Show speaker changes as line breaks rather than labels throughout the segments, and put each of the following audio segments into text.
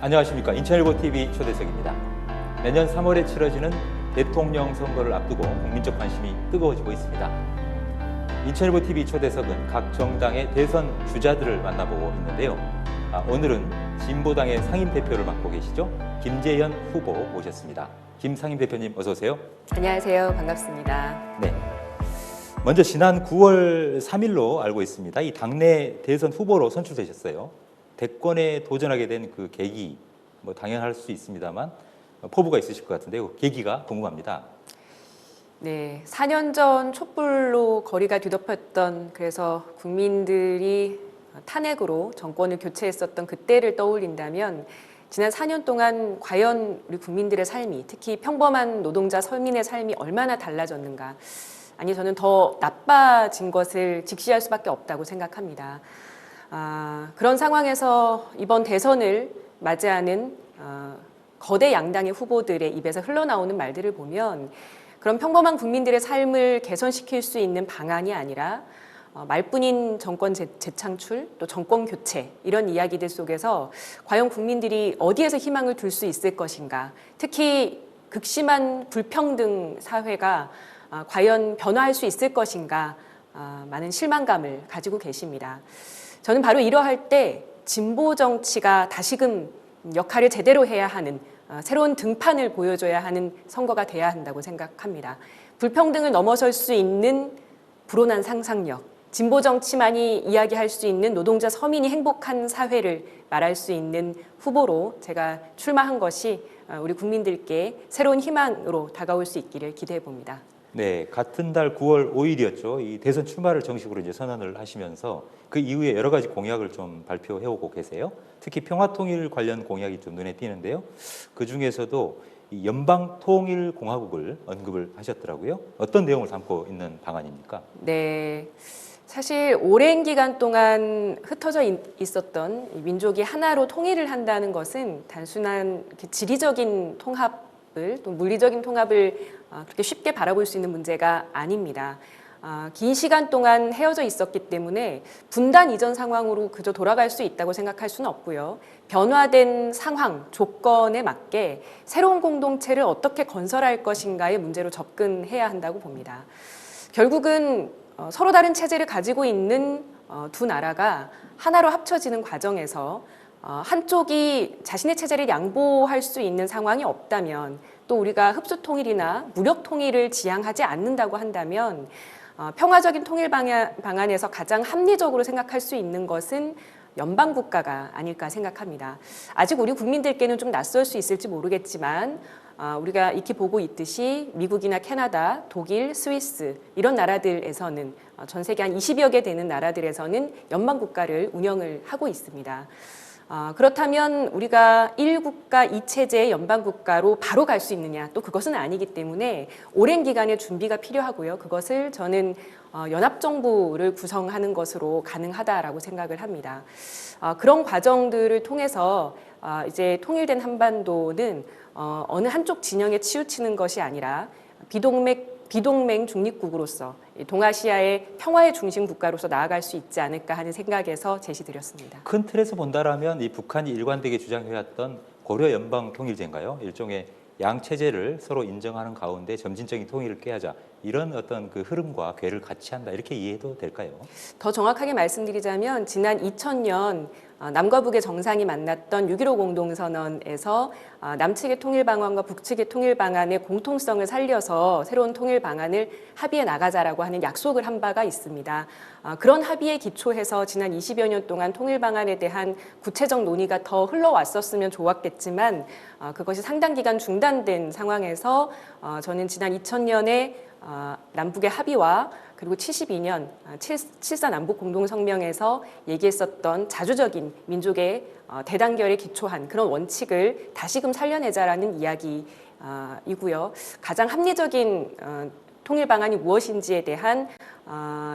안녕하십니까. 인천일보 TV 초대석입니다. 내년 3월에 치러지는 대통령 선거를 앞두고 국민적 관심이 뜨거워지고 있습니다. 인천일보 TV 초대석은 각 정당의 대선 주자들을 만나보고 있는데요. 오늘은 진보당의 상임대표를 맡고 계시죠. 김재현 후보 모셨습니다. 김 상임대표님 어서 오세요.
안녕하세요. 반갑습니다.
네. 먼저 지난 9월 3일로 알고 있습니다. 이 당내 대선 후보로 선출되셨어요. 대권에 도전하게 된 그 계기, 당연할 수 있습니다만 포부가 있으실 것 같은데요. 그 계기가 궁금합니다.
네, 4년 전 촛불로 거리가 뒤덮였던, 그래서 국민들이 탄핵으로 정권을 교체했었던 그때를 떠올린다면 지난 4년 동안 과연 우리 국민들의 삶이, 특히 평범한 노동자 서민의 삶이 얼마나 달라졌는가. 아니, 저는 더 나빠진 것을 직시할 수밖에 없다고 생각합니다. 그런 상황에서 이번 대선을 맞이하는 거대 양당의 후보들의 입에서 흘러나오는 말들을 보면 그런 평범한 국민들의 삶을 개선시킬 수 있는 방안이 아니라 말뿐인 정권 재창출, 또 정권 교체, 이런 이야기들 속에서 과연 국민들이 어디에서 희망을 둘 수 있을 것인가, 특히 극심한 불평등 사회가 과연 변화할 수 있을 것인가, 많은 실망감을 가지고 계십니다. 저는 바로 이러할 때 진보 정치가 다시금 역할을 제대로 해야 하는, 새로운 등판을 보여줘야 하는 선거가 돼야 한다고 생각합니다. 불평등을 넘어설 수 있는 불온한 상상력, 진보 정치만이 이야기할 수 있는 노동자 서민이 행복한 사회를 말할 수 있는 후보로 제가 출마한 것이 우리 국민들께 새로운 희망으로 다가올 수 있기를 기대해 봅니다.
네, 같은 달 9월 5일이었죠. 이 대선 출마를 정식으로 이제 선언을 하시면서 그 이후에 여러 가지 공약을 좀 발표해 오고 계세요. 특히 평화통일 관련 공약이 좀 눈에 띄는데요. 그 중에서도 이 연방통일공화국을 언급을 하셨더라고요. 어떤 내용을 담고 있는 방안입니까?
네. 사실 오랜 기간 동안 흩어져 있었던 민족이 하나로 통일을 한다는 것은 단순한 지리적인 통합을, 또 물리적인 통합을 그렇게 쉽게 바라볼 수 있는 문제가 아닙니다. 긴 시간 동안 헤어져 있었기 때문에 분단 이전 상황으로 그저 돌아갈 수 있다고 생각할 수는 없고요. 변화된 상황, 조건에 맞게 새로운 공동체를 어떻게 건설할 것인가의 문제로 접근해야 한다고 봅니다. 결국은 서로 다른 체제를 가지고 있는 두 나라가 하나로 합쳐지는 과정에서 한쪽이 자신의 체제를 양보할 수 있는 상황이 없다면, 또 우리가 흡수 통일이나 무력 통일을 지향하지 않는다고 한다면 평화적인 통일 방안에서 가장 합리적으로 생각할 수 있는 것은 연방국가가 아닐까 생각합니다. 아직 우리 국민들께는 좀 낯설 수 있을지 모르겠지만 우리가 익히 보고 있듯이 미국이나 캐나다, 독일, 스위스 이런 나라들에서는 전 세계 한 20여 개 되는 나라들에서는 연방국가를 운영을 하고 있습니다. 그렇다면 우리가 1국가 2체제의 연방국가로 바로 갈 수 있느냐, 또 그것은 아니기 때문에 오랜 기간의 준비가 필요하고요. 그것을 저는 연합정부를 구성하는 것으로 가능하다라고 생각을 합니다. 그런 과정들을 통해서 이제 통일된 한반도는 어느 한쪽 진영에 치우치는 것이 아니라 비동맹 중립국으로서 동아시아의 평화의 중심 국가로서 나아갈 수 있지 않을까 하는 생각에서 제시드렸습니다.
큰 틀에서 본다라면 이 북한이 일관되게 주장해왔던 고려 연방 통일제인가요? 일종의 양 체제를 서로 인정하는 가운데 점진적인 통일을 꾀하자, 이런 어떤 그 흐름과 궤를 같이 한다, 이렇게 이해해도 될까요?
더 정확하게 말씀드리자면 지난 2000년 남과 북의 정상이 만났던 6.15 공동선언에서 남측의 통일 방안과 북측의 통일 방안의 공통성을 살려서 새로운 통일 방안을 합의해 나가자라고 하는 약속을 한 바가 있습니다. 그런 합의에 기초해서 지난 20여 년 동안 통일 방안에 대한 구체적 논의가 더 흘러왔었으면 좋았겠지만 그것이 상당 기간 중단된 상황에서 저는 지난 2000년에 남북의 합의와 그리고 72년 7.4 남북 공동성명에서 얘기했었던 자주적인 민족의 대단결에 기초한 그런 원칙을 다시금 살려내자라는 이야기이고요. 가장 합리적인 통일 방안이 무엇인지에 대한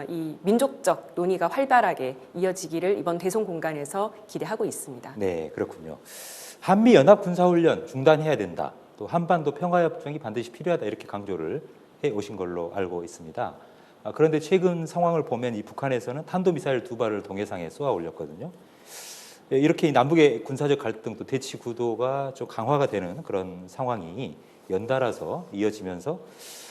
이 민족적 논의가 활발하게 이어지기를 이번 대선 공간에서 기대하고 있습니다.
네, 그렇군요. 한미 연합 군사훈련 중단해야 된다. 또 한반도 평화협정이 반드시 필요하다, 이렇게 강조를 해 오신 걸로 알고 있습니다. 그런데 최근 상황을 보면 이 북한에서는 탄도미사일 2발을 동해상에 쏘아 올렸거든요. 이렇게 남북의 군사적 갈등도 대치 구도가 좀 강화가 되는 그런 상황이 연달아서 이어지면서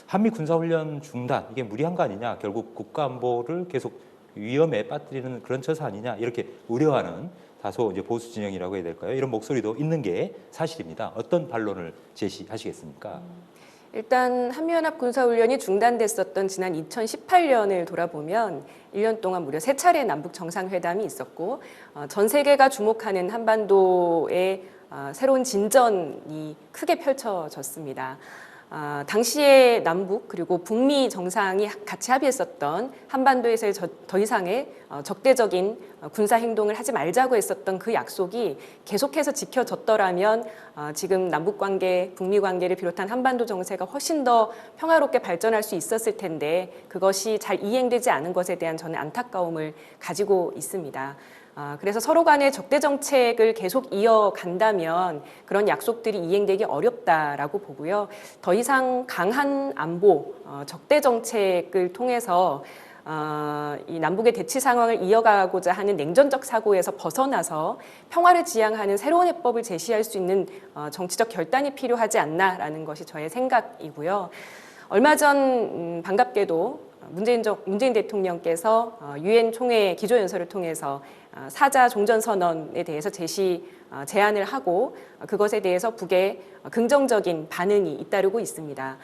한미 군사훈련 중단 이게 무리한 거 아니냐, 결국 국가안보를 계속 위험에 빠뜨리는 그런 처사 아니냐, 이렇게 우려하는 다소 이제 보수 진영이라고 해야 될까요? 이런 목소리도 있는 게 사실입니다. 어떤 반론을 제시하시겠습니까?
일단 한미연합 군사훈련이 중단됐었던 지난 2018년을 돌아보면 1년 동안 무려 3차례 남북 정상회담이 있었고 전 세계가 주목하는 한반도의 새로운 진전이 크게 펼쳐졌습니다. 당시에 남북 그리고 북미 정상이 같이 합의했었던 한반도에서의 더 이상의 적대적인 군사 행동을 하지 말자고 했었던 그 약속이 계속해서 지켜졌더라면 지금 남북 관계, 북미 관계를 비롯한 한반도 정세가 훨씬 더 평화롭게 발전할 수 있었을 텐데 그것이 잘 이행되지 않은 것에 대한 저는 안타까움을 가지고 있습니다. 그래서 서로 간의 적대 정책을 계속 이어간다면 그런 약속들이 이행되기 어렵다라고 보고요. 더 이상 강한 안보, 적대 정책을 통해서 이 남북의 대치 상황을 이어가고자 하는 냉전적 사고에서 벗어나서 평화를 지향하는 새로운 해법을 제시할 수 있는 정치적 결단이 필요하지 않나라는 것이 저의 생각이고요. 얼마 전 반갑게도 문재인 대통령께서 유엔 총회 기조연설을 통해서 사자 종전선언에 대해서 제안을 하고 그것에 대해서 북의 긍정적인 반응이 잇따르고 있습니다.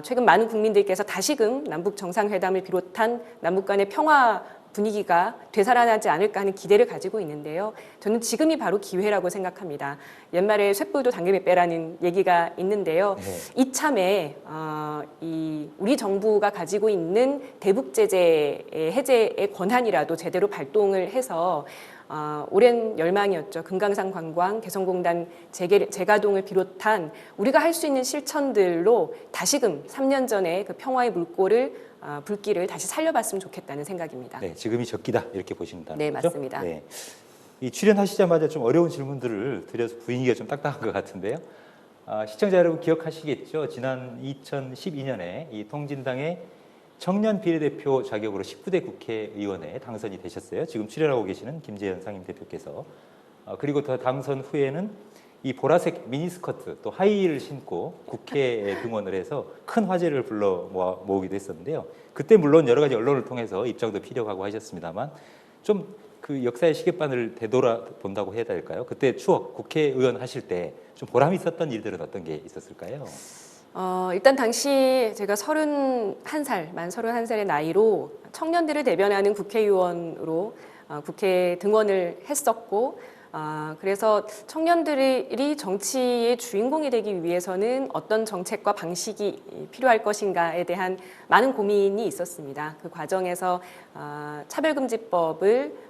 최근 많은 국민들께서 다시금 남북 정상회담을 비롯한 남북 간의 평화 분위기가 되살아나지 않을까 하는 기대를 가지고 있는데요. 저는 지금이 바로 기회라고 생각합니다. 옛말에 쇳불도 당김에 빼라는 얘기가 있는데요. 이참에 우리 정부가 가지고 있는 대북 제재 해제의 권한이라도 제대로 발동을 해서 오랜 열망이었죠. 금강산 관광, 개성공단 재가동을 비롯한 우리가 할 수 있는 실천들로 다시금 3년 전에 그 평화의 불길을 다시 살려봤으면 좋겠다는 생각입니다.
네, 지금이 적기다 이렇게 보신다는
네,
거죠?
맞습니다.
네. 이 출연하시자마자 좀 어려운 질문들을 드려서 분위기가 좀 딱딱한 것 같은데요. 시청자 여러분 기억하시겠죠? 지난 2012년에 이 통진당의 청년 비례대표 자격으로 19대 국회의원에 당선이 되셨어요. 지금 출연하고 계시는 김재현 상임대표께서. 그리고 더 당선 후에는 이 보라색 미니스커트 또 하이힐을 신고 국회에 등원을 해서 큰 화제를 불러 모으기도 했었는데요. 그때 물론 여러 가지 언론을 통해서 입장도 피력하고 하셨습니다만 좀 그 역사의 시계바늘을 되돌아본다고 해야 될까요? 그때 추억, 국회의원 하실 때 좀 보람이 있었던 일들은 어떤 게 있었을까요?
일단 당시 제가 만 31살의 나이로 청년들을 대변하는 국회의원으로 국회에 등원을 했었고 그래서 청년들이 정치의 주인공이 되기 위해서는 어떤 정책과 방식이 필요할 것인가에 대한 많은 고민이 있었습니다. 그 과정에서 차별금지법을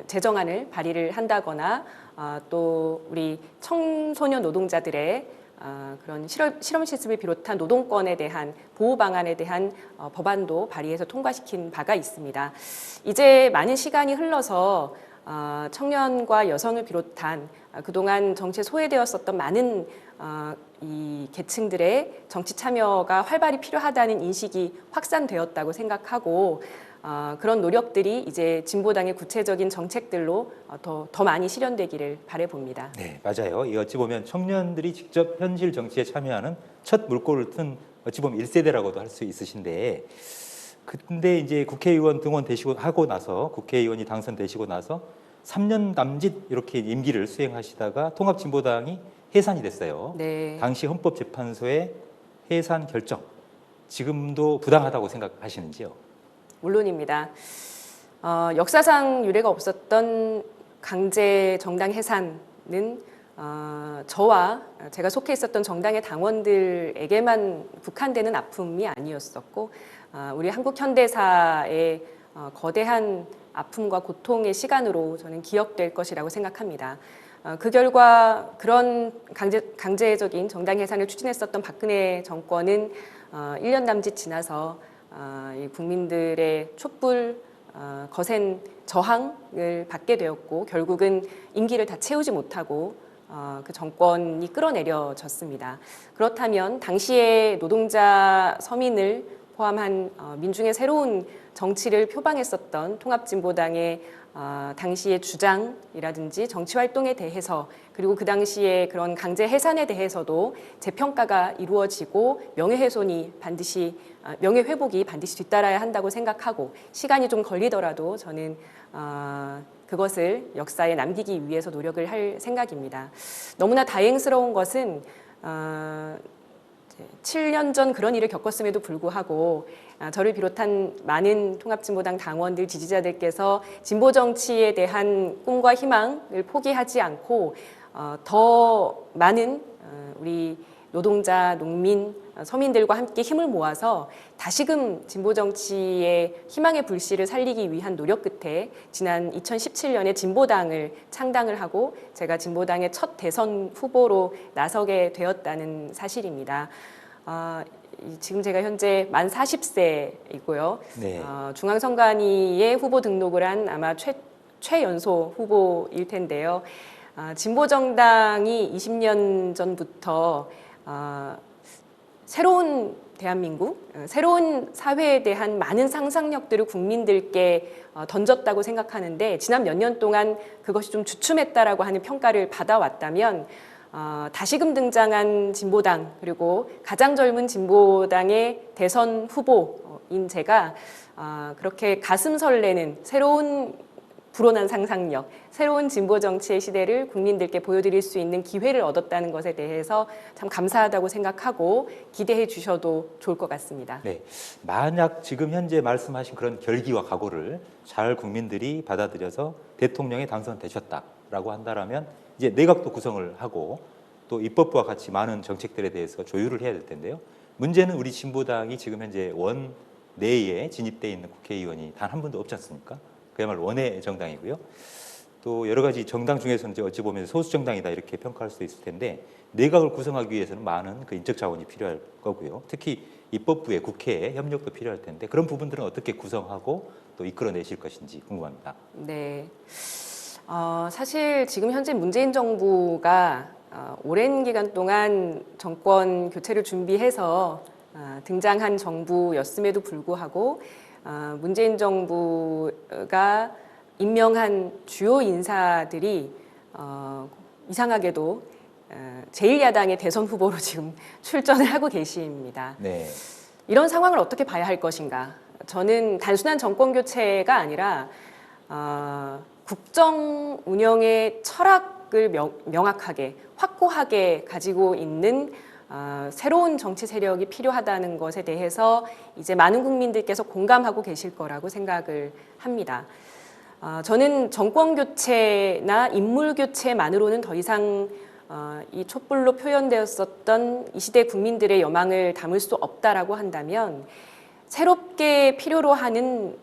제정안을 발의를 한다거나 또 우리 청소년 노동자들의 그런 실험 시습을 비롯한 노동권에 대한 보호 방안에 대한 법안도 발의해서 통과시킨 바가 있습니다. 이제 많은 시간이 흘러서 청년과 여성을 비롯한 그동안 정치에 소외되었었던 많은 이 계층들의 정치 참여가 활발히 필요하다는 인식이 확산되었다고 생각하고 그런 노력들이 이제 진보당의 구체적인 정책들로 더 많이 실현되기를 바라봅니다.
네, 맞아요. 이 어찌 보면 청년들이 직접 현실 정치에 참여하는 첫 물꼬를 튼 어찌 보면 1세대라고도 할 수 있으신데 근데 이제 국회의원 등원되시고 하고 나서 국회의원이 당선되시고 나서 3년 남짓 이렇게 임기를 수행하시다가 통합진보당이 해산이 됐어요.
네.
당시 헌법재판소의 해산 결정 지금도 부당하다고 생각하시는지요?
물론입니다. 역사상 유례가 없었던 강제 정당 해산은 저와 제가 속해 있었던 정당의 당원들에게만 국한되는 아픔이 아니었었고 우리 한국 현대사의 거대한 아픔과 고통의 시간으로 저는 기억될 것이라고 생각합니다. 그 결과 그런 강제적인 정당 해산을 추진했었던 박근혜 정권은 1년 남짓 지나서 이 국민들의 촛불 거센 저항을 받게 되었고 결국은 임기를 다 채우지 못하고 그 정권이 끌어내려졌습니다. 그렇다면 당시에 노동자 서민을 포함한 민중의 새로운 정치를 표방했었던 통합진보당의 당시의 주장이라든지 정치 활동에 대해서 그리고 그 당시에 그런 강제 해산에 대해서도 재평가가 이루어지고 명예회복이 반드시 뒤따라야 한다고 생각하고 시간이 좀 걸리더라도 저는 그것을 역사에 남기기 위해서 노력을 할 생각입니다. 너무나 다행스러운 것은 7년 전 그런 일을 겪었음에도 불구하고 저를 비롯한 많은 통합진보당 당원들, 지지자들께서 진보 정치에 대한 꿈과 희망을 포기하지 않고 더 많은 우리 노동자, 농민, 서민들과 함께 힘을 모아서 다시금 진보 정치의 희망의 불씨를 살리기 위한 노력 끝에 지난 2017년에 진보당을 창당을 하고 제가 진보당의 첫 대선 후보로 나서게 되었다는 사실입니다. 지금 제가 현재 만 40세이고요.
네.
중앙선관위에 후보 등록을 한 아마 최연소 후보일 텐데요. 진보정당이 20년 전부터 새로운 대한민국, 새로운 사회에 대한 많은 상상력들을 국민들께 던졌다고 생각하는데 지난 몇 년 동안 그것이 좀 주춤했다라고 하는 평가를 받아왔다면 다시금 등장한 진보당 그리고 가장 젊은 진보당의 대선 후보인 제가 그렇게 가슴 설레는 새로운 불어난 상상력, 새로운 진보 정치의 시대를 국민들께 보여드릴 수 있는 기회를 얻었다는 것에 대해서 참 감사하다고 생각하고 기대해 주셔도 좋을 것 같습니다.
네, 만약 지금 현재 말씀하신 그런 결기와 각오를 잘 국민들이 받아들여서 대통령에 당선되셨다라고 한다면 이제 내각도 구성을 하고 또 입법부와 같이 많은 정책들에 대해서 조율을 해야 될 텐데요. 문제는 우리 진보당이 지금 현재 원내에 진입돼 있는 국회의원이 단 한 분도 없지 않습니까? 그야말로 원외 정당이고요. 또 여러 가지 정당 중에서는 이제 어찌 보면 소수 정당이다 이렇게 평가할 수도 있을 텐데 내각을 구성하기 위해서는 많은 그 인적 자원이 필요할 거고요. 특히 입법부의 국회에 협력도 필요할 텐데 그런 부분들은 어떻게 구성하고 또 이끌어내실 것인지 궁금합니다.
네, 사실 지금 현재 문재인 정부가 오랜 기간 동안 정권 교체를 준비해서 등장한 정부였음에도 불구하고 문재인 정부가 임명한 주요 인사들이 이상하게도 제1야당의 대선 후보로 지금 출전을 하고 계십니다.
네.
이런 상황을 어떻게 봐야 할 것인가? 저는 단순한 정권 교체가 아니라 국정 운영의 철학을 명확하게 확고하게 가지고 있는 새로운 정치 세력이 필요하다는 것에 대해서 이제 많은 국민들께서 공감하고 계실 거라고 생각을 합니다. 저는 정권 교체나 인물 교체만으로는 더 이상 이 촛불로 표현되었었던 이 시대 국민들의 여망을 담을 수 없다라고 한다면 새롭게 필요로 하는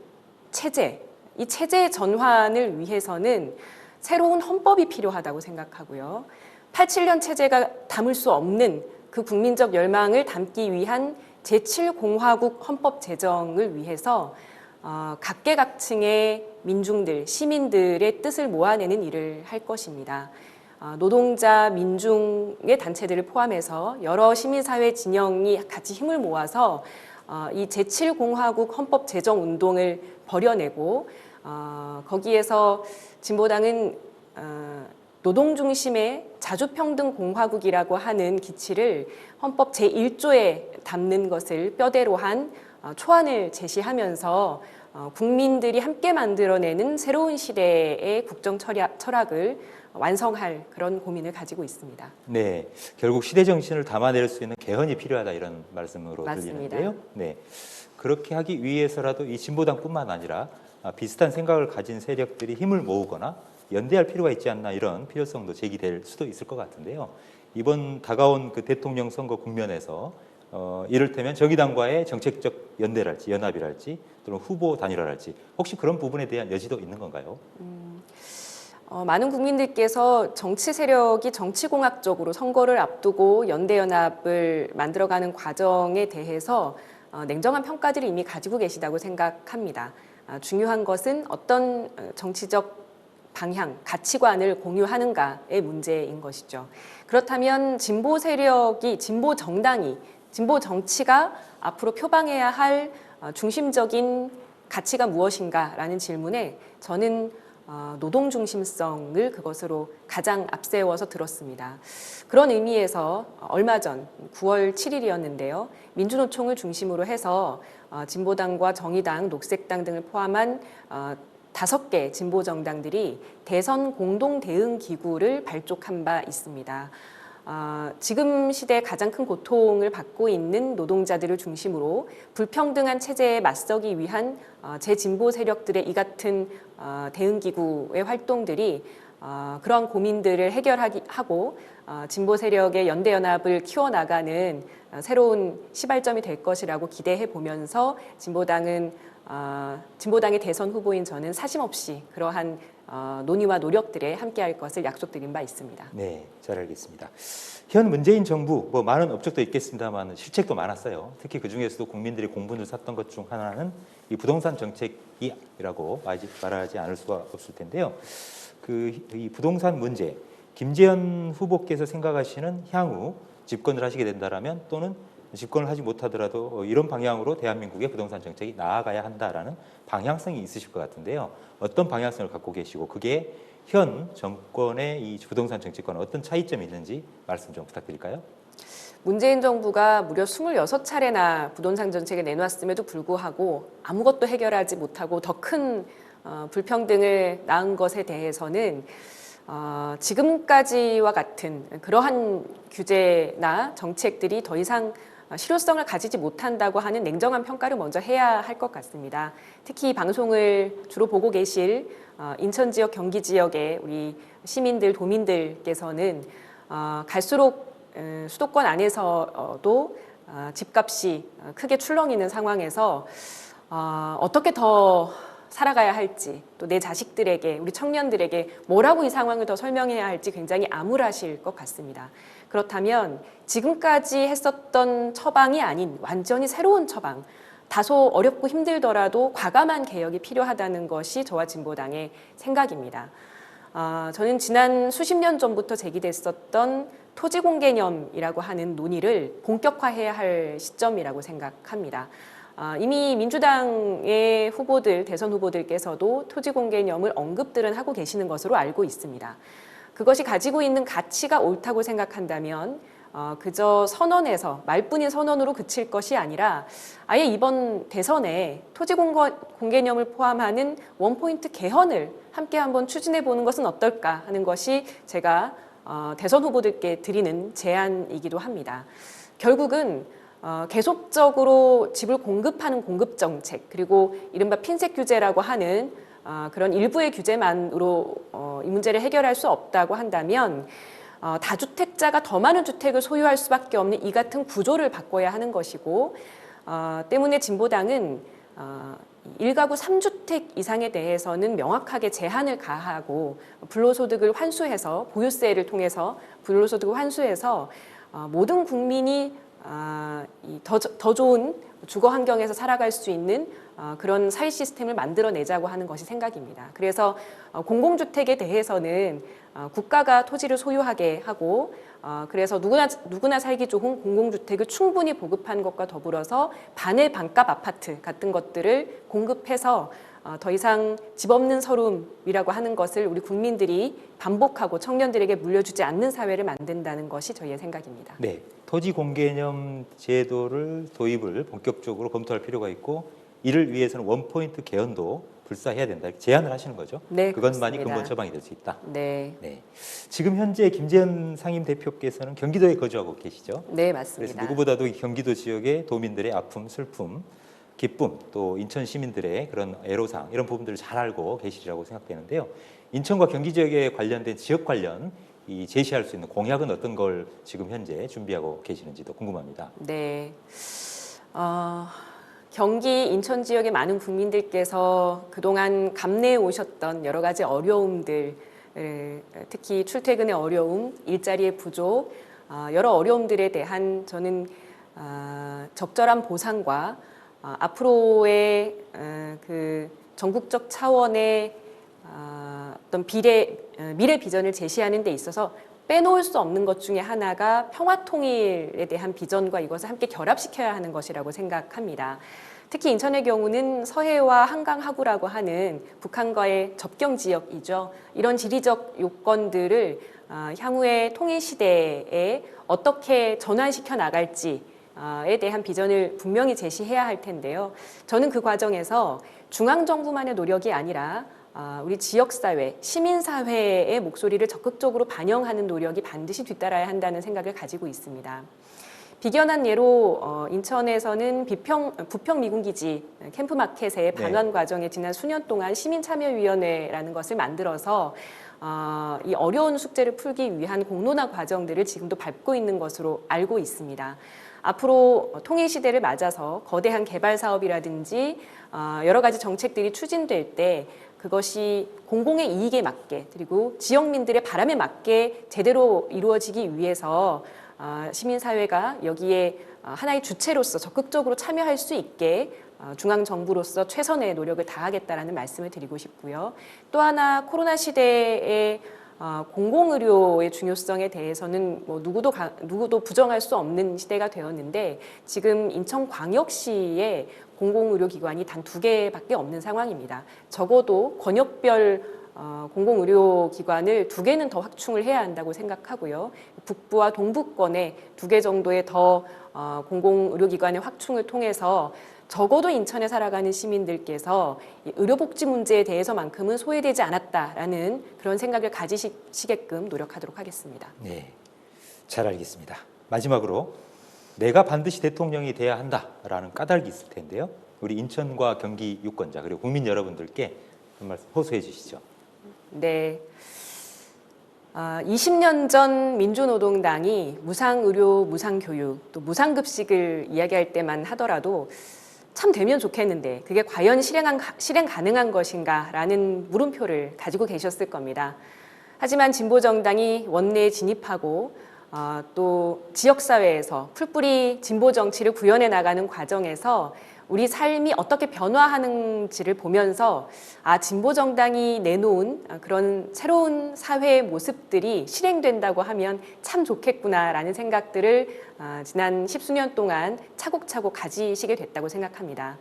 체제, 이 체제 전환을 위해서는 새로운 헌법이 필요하다고 생각하고요. 87년 체제가 담을 수 없는 그 국민적 열망을 담기 위한 제7공화국 헌법 제정을 위해서 각계각층의 민중들, 시민들의 뜻을 모아내는 일을 할 것입니다. 노동자, 민중의 단체들을 포함해서 여러 시민사회 진영이 같이 힘을 모아서 이 제7공화국 헌법 제정 운동을 벌여내고 거기에서 진보당은 노동 중심의 자주평등 공화국이라고 하는 기치를 헌법 제1조에 담는 것을 뼈대로 한 초안을 제시하면서 국민들이 함께 만들어내는 새로운 시대의 국정 철학을 완성할 그런 고민을 가지고 있습니다.
네, 결국 시대 정신을 담아낼 수 있는 개헌이 필요하다 이런 말씀으로
맞습니다.
들리는데요. 네, 그렇게 하기 위해서라도 이 진보당뿐만 아니라 비슷한 생각을 가진 세력들이 힘을 모으거나 연대할 필요가 있지 않나 이런 필요성도 제기될 수도 있을 것 같은데요. 이번 다가온 그 대통령 선거 국면에서 이를테면 정의당과의 정책적 연대랄지 연합이랄지 또는 후보 단일화랄지 혹시 그런 부분에 대한 여지도 있는 건가요?
많은 국민들께서 정치 세력이 정치공학적으로 선거를 앞두고 연대연합을 만들어가는 과정에 대해서 냉정한 평가들을 이미 가지고 계시다고 생각합니다. 중요한 것은 어떤 정치적 방향, 가치관을 공유하는가의 문제인 것이죠. 그렇다면 진보 세력이, 진보 정당이 진보 정치가 앞으로 표방해야 할 중심적인 가치가 무엇인가라는 질문에 저는 노동 중심성을 그것으로 가장 앞세워서 들었습니다. 그런 의미에서 얼마 전 9월 7일이었는데요. 민주노총을 중심으로 해서 진보당과 정의당, 녹색당 등을 포함한 5개 진보 정당들이 대선 공동 대응 기구를 발족한 바 있습니다. 지금 시대에 가장 큰 고통을 받고 있는 노동자들을 중심으로 불평등한 체제에 맞서기 위한 재진보 세력들의 이 같은 대응기구의 활동들이 그러한 고민들을 해결하고 진보 세력의 연대연합을 키워나가는 새로운 시발점이 될 것이라고 기대해 보면서 진보당의 대선 후보인 저는 사심없이 그러한 논의와 노력들에 함께할 것을 약속드린 바 있습니다.
네, 잘 알겠습니다. 현 문재인 정부 많은 업적도 있겠습니다만 실책도 많았어요. 특히 그 중에서도 국민들이 공분을 샀던 것 중 하나는 이 부동산 정책이라고 말하지 않을 수가 없을 텐데요. 이 부동산 문제, 김재현 후보께서 생각하시는 향후 집권을 하시게 된다라면 또는 집권을 하지 못하더라도 이런 방향으로 대한민국의 부동산 정책이 나아가야 한다라는 방향성이 있으실 것 같은데요. 어떤 방향성을 갖고 계시고 그게 현 정권의 이 부동산 정책과는 어떤 차이점이 있는지 말씀 좀 부탁드릴까요?
문재인 정부가 무려 26차례나 부동산 정책을 내놨음에도 불구하고 아무것도 해결하지 못하고 더 큰 불평등을 낳은 것에 대해서는 지금까지와 같은 그러한 규제나 정책들이 더 이상 실효성을 가지지 못한다고 하는 냉정한 평가를 먼저 해야 할 것 같습니다. 특히 방송을 주로 보고 계실 인천 지역, 경기 지역의 우리 시민들, 도민들께서는 갈수록 수도권 안에서도 집값이 크게 출렁이는 상황에서 어떻게 더 살아가야 할지, 또 내 자식들에게, 우리 청년들에게 뭐라고 이 상황을 더 설명해야 할지 굉장히 암울하실 것 같습니다. 그렇다면 지금까지 했었던 처방이 아닌 완전히 새로운 처방, 다소 어렵고 힘들더라도 과감한 개혁이 필요하다는 것이 저와 진보당의 생각입니다. 저는 지난 수십 년 전부터 제기됐었던 토지공개념이라고 하는 논의를 본격화해야 할 시점이라고 생각합니다. 이미 민주당의 후보들, 대선 후보들께서도 토지공개념을 언급들은 하고 계시는 것으로 알고 있습니다. 그것이 가지고 있는 가치가 옳다고 생각한다면 그저 선언에서 말뿐인 선언으로 그칠 것이 아니라 아예 이번 대선에 토지공개념을 포함하는 원포인트 개헌을 함께 한번 추진해 보는 것은 어떨까 하는 것이 제가 대선 후보들께 드리는 제안이기도 합니다. 결국은 계속적으로 집을 공급하는 공급 정책, 그리고 이른바 핀셋 규제라고 하는 그런 일부의 규제만으로 이 문제를 해결할 수 없다고 한다면 다주택자가 더 많은 주택을 소유할 수밖에 없는 이 같은 구조를 바꿔야 하는 것이고, 때문에 진보당은 1가구 3주택 이상에 대해서는 명확하게 제한을 가하고 불로소득을 환수해서, 보유세를 통해서 불로소득을 환수해서 모든 국민이 더 좋은 주거 환경에서 살아갈 수 있는 그런 사회 시스템을 만들어내자고 하는 것이 생각입니다. 그래서 공공주택에 대해서는 국가가 토지를 소유하게 하고, 그래서 누구나 살기 좋은 공공주택을 충분히 보급하는 것과 더불어서 반의 반값 아파트 같은 것들을 공급해서 더 이상 집 없는 서름이라고 하는 것을 우리 국민들이 반복하고 청년들에게 물려주지 않는 사회를 만든다는 것이 저희의 생각입니다.
네, 토지 공개념 제도를 도입을 본격적으로 검토할 필요가 있고 이를 위해서는 원포인트 개헌도 불사해야 된다, 이렇게 제안을 하시는 거죠?
네,
그것만이
그렇습니다.
근본 처방이 될 수 있다.
네.
네. 지금 현재 김재현 상임 대표께서는 경기도에 거주하고 계시죠?
네, 맞습니다.
그래서 누구보다도 이 경기도 지역의 도민들의 아픔, 슬픔, 기쁨, 또 인천 시민들의 그런 애로사항, 이런 부분들을 잘 알고 계시리라고 생각되는데요. 인천과 경기 지역에 관련된 지역 관련 제시할 수 있는 공약은 어떤 걸 지금 현재 준비하고 계시는지도 궁금합니다.
네. 경기 인천 지역의 많은 국민들께서 그동안 감내해 오셨던 여러 가지 어려움들, 특히 출퇴근의 어려움, 일자리의 부족, 여러 어려움들에 대한 저는 적절한 보상과 앞으로의 그 전국적 차원의 어떤 미래 비전을 제시하는 데 있어서 빼놓을 수 없는 것 중에 하나가 평화통일에 대한 비전과 이것을 함께 결합시켜야 하는 것이라고 생각합니다. 특히 인천의 경우는 서해와 한강 하구라고 하는 북한과의 접경 지역이죠. 이런 지리적 요건들을 향후의 통일 시대에 어떻게 전환시켜 나갈지에 대한 비전을 분명히 제시해야 할 텐데요. 저는 그 과정에서 중앙정부만의 노력이 아니라 우리 지역사회, 시민사회의 목소리를 적극적으로 반영하는 노력이 반드시 뒤따라야 한다는 생각을 가지고 있습니다. 비견한 예로 인천에서는 부평 미군기지 캠프마켓의 반환 과정에 지난 수년 동안 시민참여위원회라는 것을 만들어서 이 어려운 숙제를 풀기 위한 공론화 과정들을 지금도 밟고 있는 것으로 알고 있습니다. 앞으로 통일 시대를 맞아서 거대한 개발 사업이라든지 여러 가지 정책들이 추진될 때 그것이 공공의 이익에 맞게 그리고 지역민들의 바람에 맞게 제대로 이루어지기 위해서 시민사회가 여기에 하나의 주체로서 적극적으로 참여할 수 있게 중앙정부로서 최선의 노력을 다하겠다라는 말씀을 드리고 싶고요. 또 하나 코로나 시대에 공공의료의 중요성에 대해서는 뭐 누구도 부정할 수 없는 시대가 되었는데 지금 인천광역시에 공공의료기관이 단 2개밖에 없는 상황입니다. 적어도 권역별 공공의료기관을 2개는 더 확충을 해야 한다고 생각하고요. 북부와 동부권에 2개 정도의 더 공공의료기관의 확충을 통해서 적어도 인천에 살아가는 시민들께서 의료복지 문제에 대해서만큼은 소외되지 않았다라는 그런 생각을 가지시게끔 노력하도록 하겠습니다.
네, 잘 알겠습니다. 마지막으로 내가 반드시 대통령이 돼야 한다라는 까닭이 있을 텐데요. 우리 인천과 경기 유권자 그리고 국민 여러분들께 한 말씀 호소해 주시죠.
네. 20년 전 민주노동당이 무상의료, 무상교육, 또 무상급식을 이야기할 때만 하더라도 참 되면 좋겠는데 그게 과연 실행 가능한 것인가 라는 물음표를 가지고 계셨을 겁니다. 하지만 진보정당이 원내에 진입하고 또 지역사회에서 풀뿌리 진보정치를 구현해 나가는 과정에서 우리 삶이 어떻게 변화하는지를 보면서 진보정당이 내놓은 그런 새로운 사회의 모습들이 실행된다고 하면 참 좋겠구나라는 생각들을 지난 10수년 동안 차곡차곡 가지시게 됐다고 생각합니다.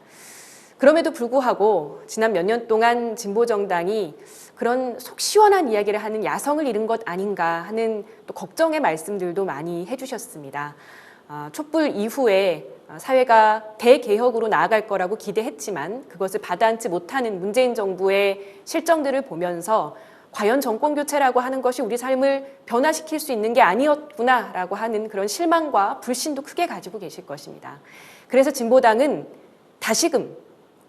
그럼에도 불구하고 지난 몇 년 동안 진보정당이 그런 속 시원한 이야기를 하는 야성을 잃은 것 아닌가 하는 또 걱정의 말씀들도 많이 해주셨습니다. 촛불 이후에 사회가 대개혁으로 나아갈 거라고 기대했지만 그것을 받아안지 못하는 문재인 정부의 실정들을 보면서 과연 정권교체라고 하는 것이 우리 삶을 변화시킬 수 있는 게 아니었구나라고 하는 그런 실망과 불신도 크게 가지고 계실 것입니다. 그래서 진보당은 다시금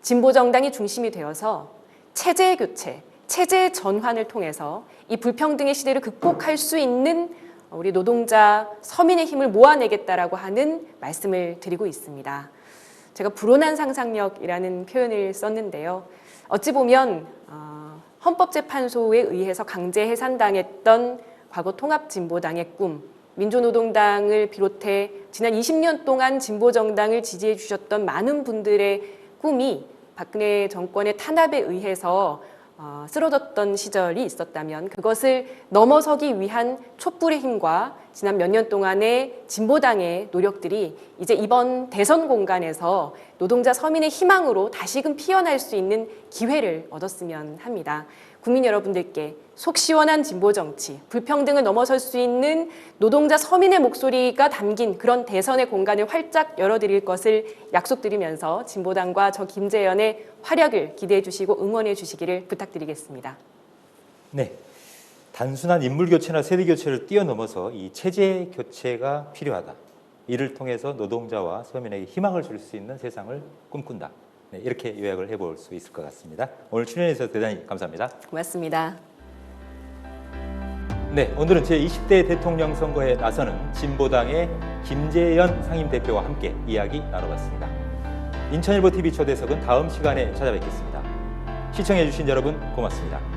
진보정당이 중심이 되어서 체제의 교체, 체제의 전환을 통해서 이 불평등의 시대를 극복할 수 있는 우리 노동자, 서민의 힘을 모아내겠다라고 하는 말씀을 드리고 있습니다. 제가 불온한 상상력이라는 표현을 썼는데요. 어찌 보면 헌법재판소에 의해서 강제 해산당했던 과거 통합진보당의 꿈, 민주노동당을 비롯해 지난 20년 동안 진보정당을 지지해 주셨던 많은 분들의 꿈이 박근혜 정권의 탄압에 의해서 쓰러졌던 시절이 있었다면 그것을 넘어서기 위한 촛불의 힘과 지난 몇 년 동안의 진보당의 노력들이 이제 이번 대선 공간에서 노동자 서민의 희망으로 다시금 피어날 수 있는 기회를 얻었으면 합니다. 국민 여러분들께 속 시원한 진보 정치, 불평등을 넘어설 수 있는 노동자 서민의 목소리가 담긴 그런 대선의 공간을 활짝 열어드릴 것을 약속드리면서 진보당과 저 김재현의 활약을 기대해 주시고 응원해 주시기를 부탁드리겠습니다.
네, 단순한 인물 교체나 세대 교체를 뛰어넘어서 이 체제 교체가 필요하다. 이를 통해서 노동자와 서민에게 희망을 줄 수 있는 세상을 꿈꾼다. 네, 이렇게 요약을 해볼 수 있을 것 같습니다. 오늘 출연해 주셔서 대단히 감사합니다.
고맙습니다.
네, 오늘은 제20대 대통령 선거에 나서는 진보당의 김재현 상임대표와 함께 이야기 나눠봤습니다. 인천일보 TV 초대석은 다음 시간에 찾아뵙겠습니다. 시청해 주신 여러분 고맙습니다.